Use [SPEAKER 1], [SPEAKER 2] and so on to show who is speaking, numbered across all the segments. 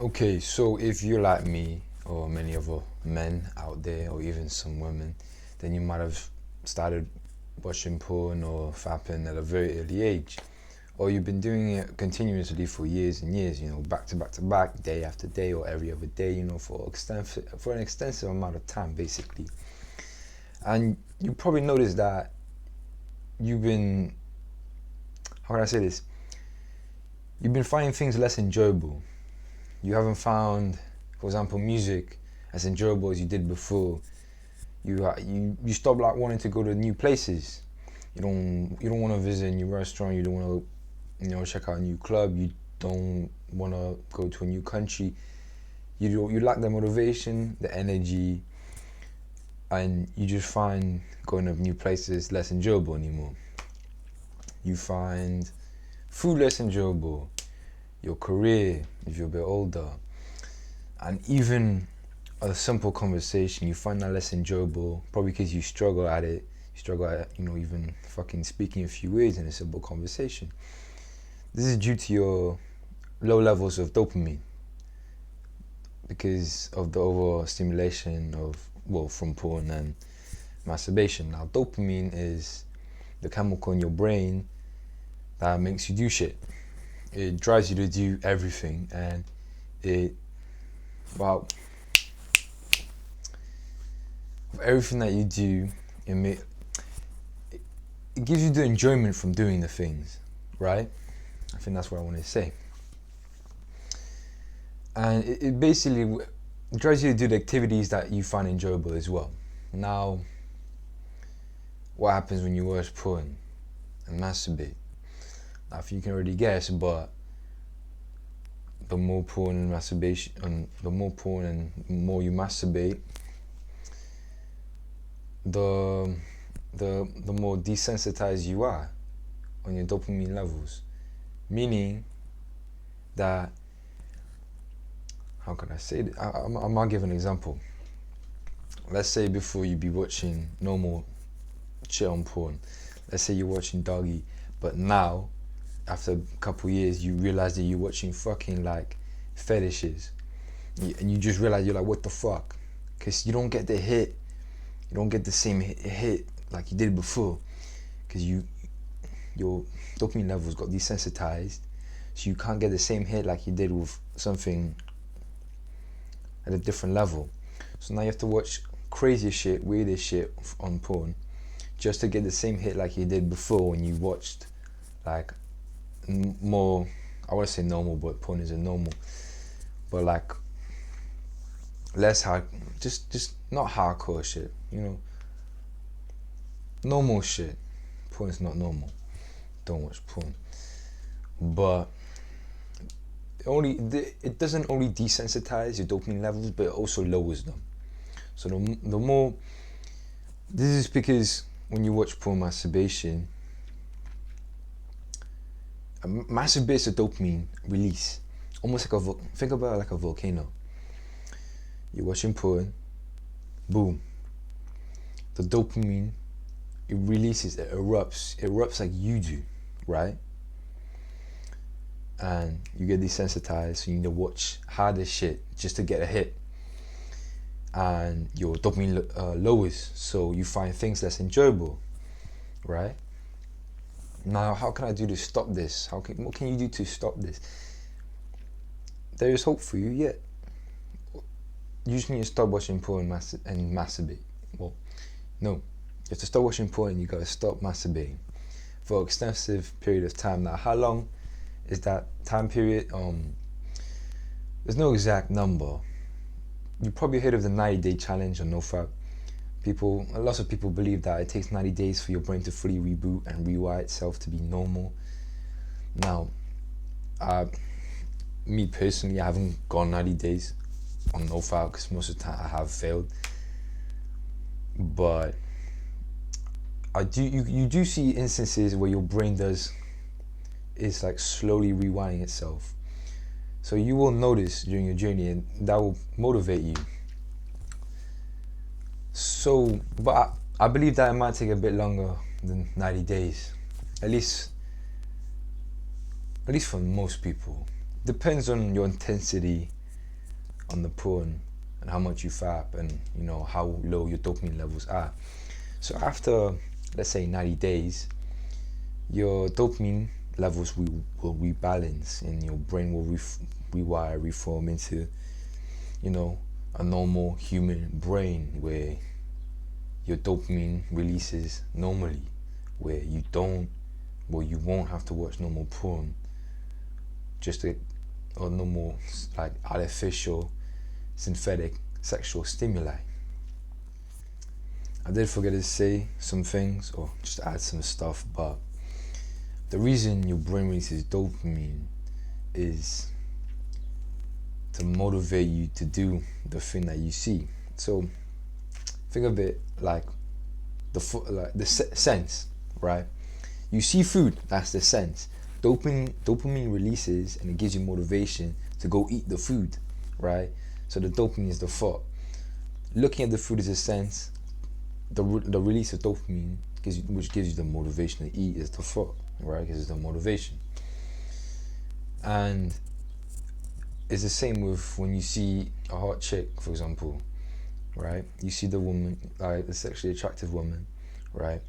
[SPEAKER 1] Okay, so if you're like me or many other men out there, or even some women, then you might have started watching porn or fapping at a very early age, or you've been doing it continuously for years and years. Back to back to back, day after day, or every other day. For an extensive amount of time, basically. And you probably noticed that you've been, how can I say this? You've been finding things less enjoyable. You haven't found, for example, music as enjoyable as you did before. You stop like wanting to go to new places. You don't want to visit a new restaurant. You don't want to check out a new club. You don't want to go to a new country. You lack the motivation, the energy, and you just find going to new places less enjoyable anymore. You find food less enjoyable, your career if you're a bit older, and even a simple conversation you find that less enjoyable, probably because you struggle at it. You struggle at even fucking speaking a few words in a simple conversation. This is due to your low levels of dopamine because of the overstimulation from porn and masturbation. Now, dopamine is the chemical in your brain that makes you do shit. It drives you to do everything, and everything that you do, it gives you the enjoyment from doing the things, right? I think that's what I want to say. And it basically drives you to do the activities that you find enjoyable as well. Now, what happens when you watch porn and masturbate? Now, if you can already guess, but the more porn and masturbation, and the more porn and more you masturbate, the more desensitized you are on your dopamine levels. Meaning that, how can I say this? I'll give an example. Let's say before you be watching normal shit on porn, let's say you're watching doggy, but now, after a couple years, you realize that you're watching fucking like fetishes, and you just realize you're like, what the fuck? Because you don't get the hit, you don't get the same hit like you did before, because your dopamine levels got desensitized, so you can't get the same hit like you did with something at a different level. So now you have to watch crazy shit, weirdest shit on porn, just to get the same hit like you did before when you watched like more, I want to say normal, but porn isn't normal, but like less hard, just not hardcore shit, normal shit. Porn is not normal. Don't watch porn. But it doesn't only desensitize your dopamine levels, but it also lowers them. So the more, this is because when you watch porn, masturbation masturbates the dopamine release, almost like think about it like a volcano. You're watching porn, boom, the dopamine, it releases, it erupts like you do, right? And you get desensitized, so you need to watch harder shit just to get a hit, and your dopamine lowers, so you find things less enjoyable, right? Now, how can I do to stop this? What can you do to stop this? There is hope for you yet. You just need to stop watching porn and masturbate. Well, no. You have to stop watching porn and you gotta stop masturbating for an extensive period of time. Now, how long is that time period? There's no exact number. You probably heard of the 90-day challenge on NoFap. Lots of people believe that it takes 90 days for your brain to fully reboot and rewire itself to be normal. Now, me personally, I haven't gone 90 days on NoFap because most of the time I have failed. But you do see instances where your brain is like slowly rewinding itself. So you will notice during your journey, and that will motivate you. So, but I believe that it might take a bit longer than 90 days, at least for most people. Depends on your intensity on the porn and how much you fap and how low your dopamine levels are. So after, let's say, 90 days, your dopamine levels will rebalance and your brain will rewire, reform into a normal human brain where your dopamine releases normally, where you won't have to watch normal porn, just a normal, like, artificial, synthetic sexual stimuli. I did forget to say some things or just add some stuff, but the reason your brain releases dopamine is to motivate you to do the thing that you see. So think of it like the sense, right? You see food, that's the sense. Dopamine releases and it gives you motivation to go eat the food, right? So the dopamine is the thought. Looking at the food is a sense. The release of dopamine, which gives you the motivation to eat, is the thought, right? Because it's the motivation. And it's the same with when you see a hot chick, for example, right? You see the woman, like a sexually attractive woman, right?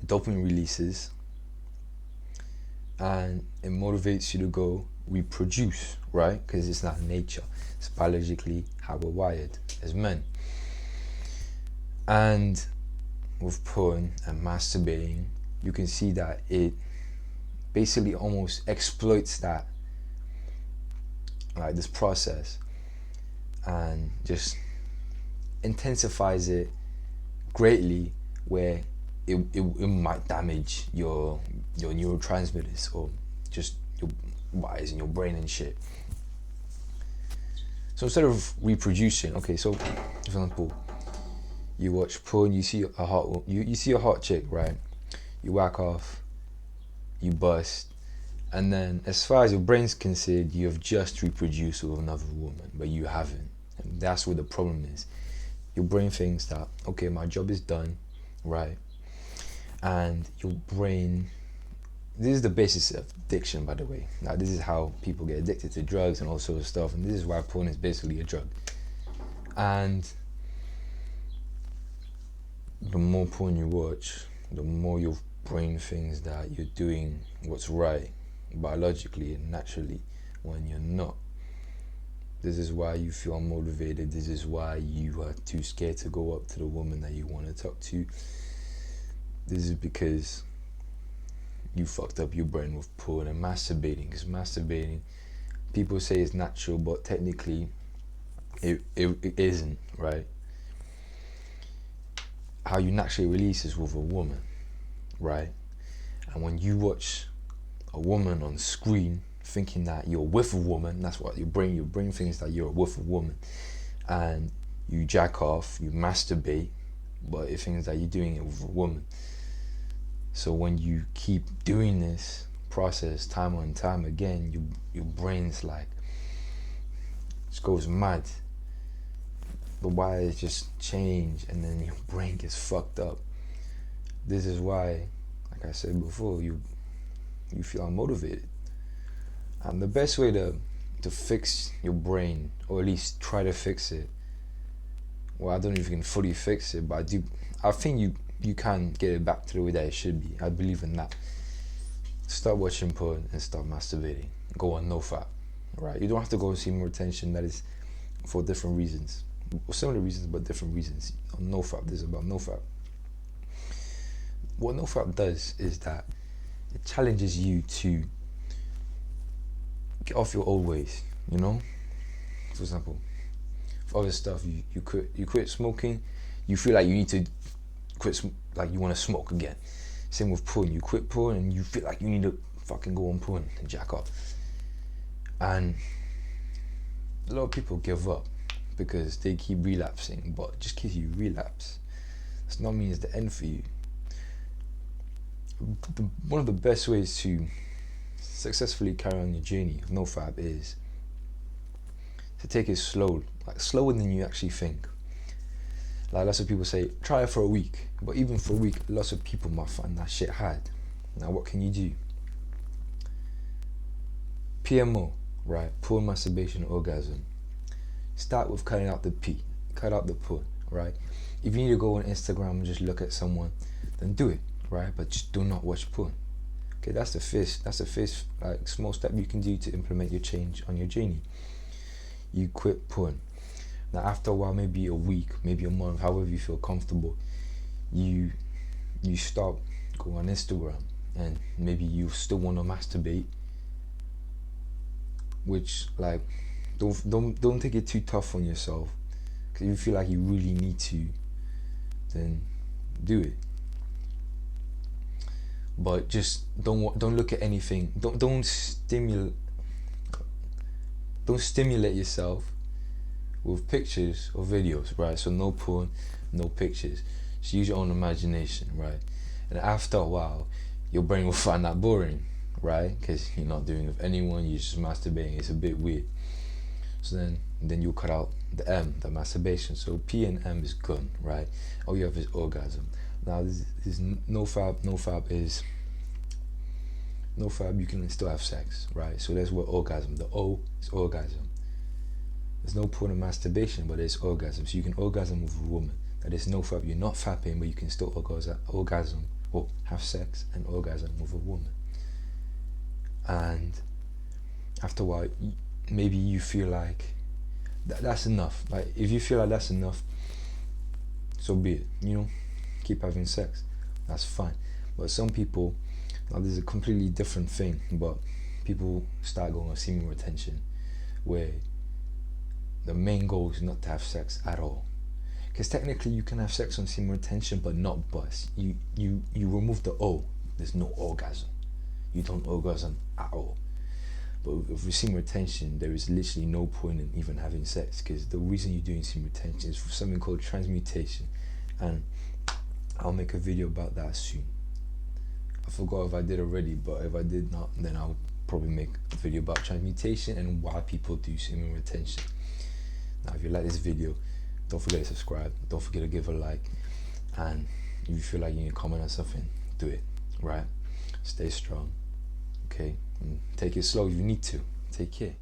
[SPEAKER 1] Dopamine releases and it motivates you to go reproduce, right? Because it's not nature. It's biologically how we're wired as men. And with porn and masturbating, you can see that it basically almost exploits that, like, this process, and just intensifies it greatly, where it might damage your neurotransmitters or just your wires in your brain and shit. So instead of reproducing, okay, so for example, you watch porn, you see a hot chick, right? You whack off, you bust, and then as far as your brain's concerned, you have just reproduced with another woman, but you haven't. And that's where the problem is. Your brain thinks that, okay, my job is done, right? And your brain, this is the basis of addiction, by the way. Now, this is how people get addicted to drugs and all sorts of stuff, and this is why porn is basically a drug. And the more porn you watch, the more your brain thinks that you're doing what's right biologically and naturally when you're not. This is why you feel unmotivated. This is why you are too scared to go up to the woman that you want to talk to. This is because you fucked up your brain with porn and masturbating. Because masturbating, people say it's natural, but technically it isn't, right? How you naturally release is with a woman, right? And when you watch a woman on screen thinking that you're with a woman, that's what your brain thinks, that you're with a woman, and you jack off, you masturbate, but it thinks that you're doing it with a woman. So when you keep doing this process time and time again, your brain's like, just goes mad. The wires just change and then your brain gets fucked up. This is why, like I said before, you feel unmotivated. And the best way to fix your brain, or at least try to fix it, well, I don't know if you can fully fix it, but I think you can get it back to the way that it should be. I believe in that. Start watching porn and start masturbating. Go on NoFap, right? You don't have to go and see more attention. That is for different reasons. Similar reasons, but different reasons. On NoFap, this is about NoFap. What NoFap does is that it challenges you to get off your old ways, you know? For example, for other stuff, you quit smoking, you feel like you need to quit, like you want to smoke again. Same with porn, you quit porn and you feel like you need to fucking go on porn and jack up. And a lot of people give up because they keep relapsing, but just because you relapse does not mean it's the end for you. One of the best ways to successfully carry on your journey of NoFap is to take it slow, like slower than you actually think. Like lots of people say, try it for a week, but even for a week, lots of people might find that shit hard. Now what can you do? PMO, right? Porn, masturbation, orgasm. start with cutting out the P, cut out the porn, right? If you need to go on Instagram and just look at someone, then do it, right? But just do not watch porn. Okay, that's the first like small step you can do to implement your change on your journey. You quit porn. Now after a while, maybe a week, maybe a month, however you feel comfortable, you stop going on Instagram, and maybe you still want to masturbate, which like don't take it too tough on yourself. Because if you feel like you really need to, then do it. But just don't look at anything. Don't stimulate yourself with pictures or videos, right? So no porn, no pictures. Just use your own imagination, right? And after a while, your brain will find that boring, right? Because you're not doing it with anyone, you're just masturbating. It's a bit weird. So then you'll cut out the M, the masturbation. So P and M is gone, right? All you have is orgasm. Now this is NoFap. NoFap, you can still have sex, right? So that's what orgasm. The O is orgasm. There's no porn of masturbation, but there's orgasm. So you can orgasm with a woman. That is NoFap. You're not fapping, but you can still orgasm or have sex and orgasm with a woman. And after a while, maybe you feel like that's enough. Like if you feel like that's enough, so be it. You know, keep having sex. That's fine. But some people, now this is a completely different thing. But people start going on semen retention, where the main goal is not to have sex at all. Because technically you can have sex on semen retention, but not bust. You remove the O. There's no orgasm. You don't orgasm at all. But with semen retention, there is literally no point in even having sex, because the reason you're doing semen retention is for something called transmutation, and I'll make a video about that soon. I forgot if I did already, but if I did not, then I'll probably make a video about transmutation and why people do semen retention. Now, if you like this video, don't forget to subscribe. Don't forget to give a like, and if you feel like you need to comment on something, do it. Right? Stay strong. Okay? And take it slow if you need to. Take care.